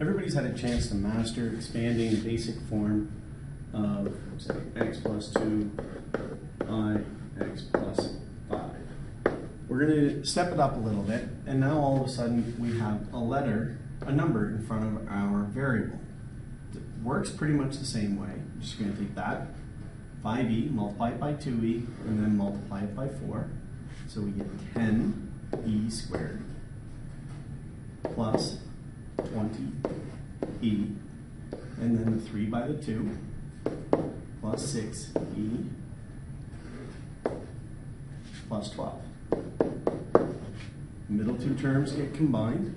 everybody's had a chance to master expanding the basic form of, say, x plus 2 I x plus 5. We're going to step it up a little bit, and now all of a sudden we have a number in front of our variable. It works pretty much the same way. I'm just going to take that 5e, multiply it by 2e, and then multiply it by 4. So we get 10e squared plus 20e, and then the 3 by the 2 plus 6e plus 12. Middle two terms get combined.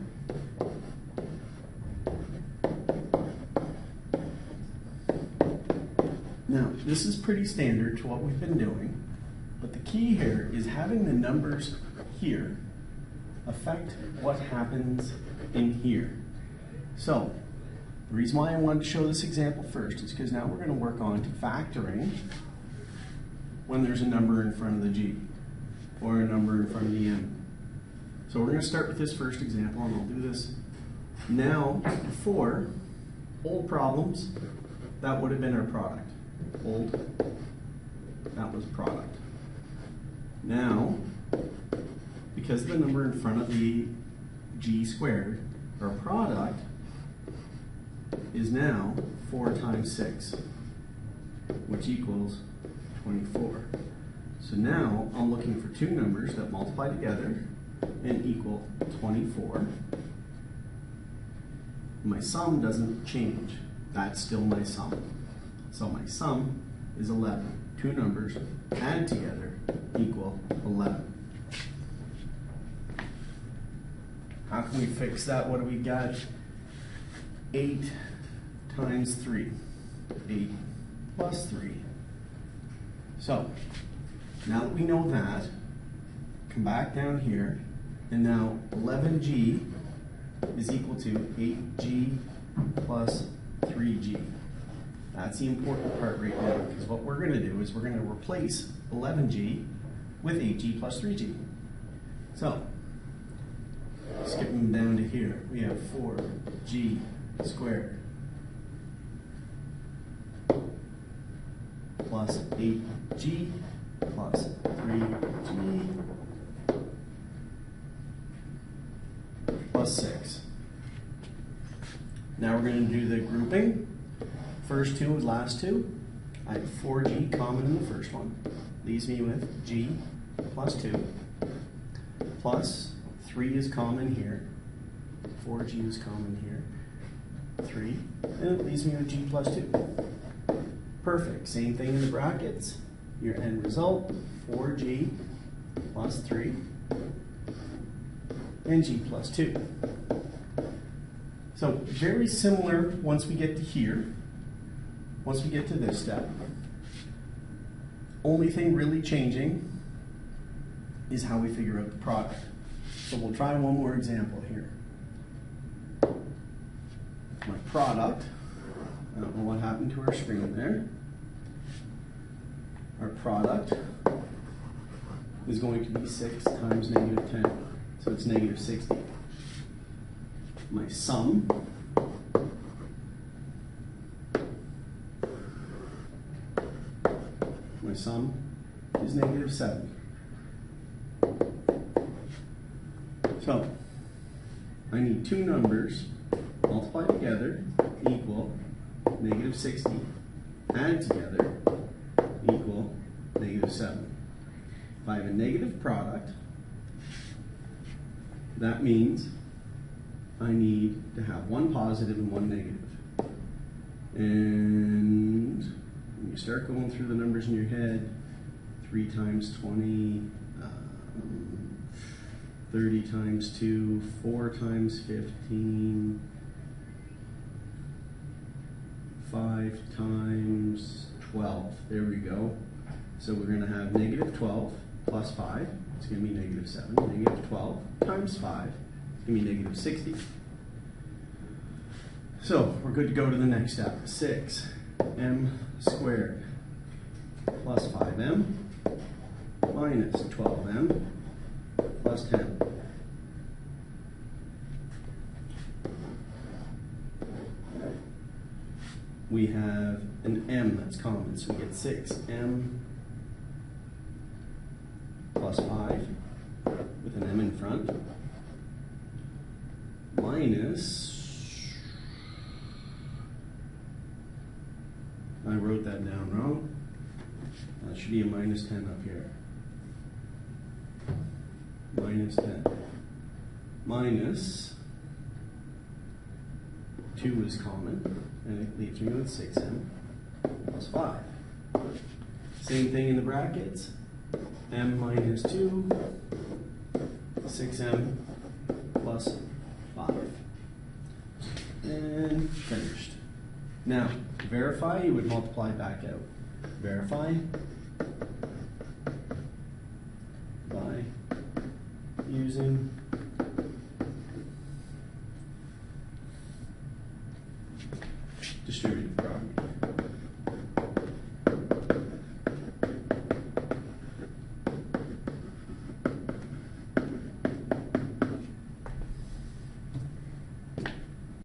Now, this is pretty standard to what we've been doing, but the key here is having the numbers here affect what happens in here. So, the reason why I wanted to show this example first is because now we're going to work on factoring when there's a number in front of the g, or a number in front of the m. So we're going to start with this first example, and I'll do this now. Before, old problems, that would have been our product. Old, that was product. Now, because the number in front of the g squared, our product is now 4 times 6, which equals 24. So now I'm looking for two numbers that multiply together and equal 24. My sum doesn't change. That's still my sum. So my sum is 11. Two numbers added together equal 11. How can we fix that? What do we got? 8 times 3. 8 plus 3. So, now that we know that, come back down here, and now 11g is equal to 8g plus 3g. That's the important part right now, because what we're going to do is we're going to replace 11g with 8g plus 3g. So, skipping down to here, we have 4g squared plus 8g plus 3g plus 6. Now we're going to do the grouping. First two with last two. I have 4g common in the first one. Leaves me with g plus 2 plus 3 is common here. 4g is common here. 3. And it leaves me with g plus 2. Perfect. Same thing in the brackets. Your end result, 4g plus 3 and g plus 2. So very similar once we get to here, once we get to this step. Only thing really changing is how we figure out the product. So we'll try one more example here. My product, I don't know what happened to our screen there. Our product is going to be 6 times negative 10. So it's negative 60. My sum is negative 7. So I need two numbers multiply together equal negative 60, add together equal negative 7. If I have a negative product, that means I need to have one positive and one negative. And when you start going through the numbers in your head, 3 times 20, 30 times 2, 4 times 15, 5 times 12. There we go. So we're going to have negative 12 plus 5. It's going to be negative 7. Negative 12 times 5. It's going to be negative 60. So we're good to go to the next step. 6m squared plus 5m minus 12m plus 10. we have an m that's common, so we get 6m plus 5 with an m in front minus, I wrote that down wrong. That should be a minus 10 up here. Minus 10. Minus 2 is common, and it leaves me with 6m plus 5. Same thing in the brackets. M minus 2, 6m plus 5. And finished. Now, to verify, you would multiply back out. Verify by using distributive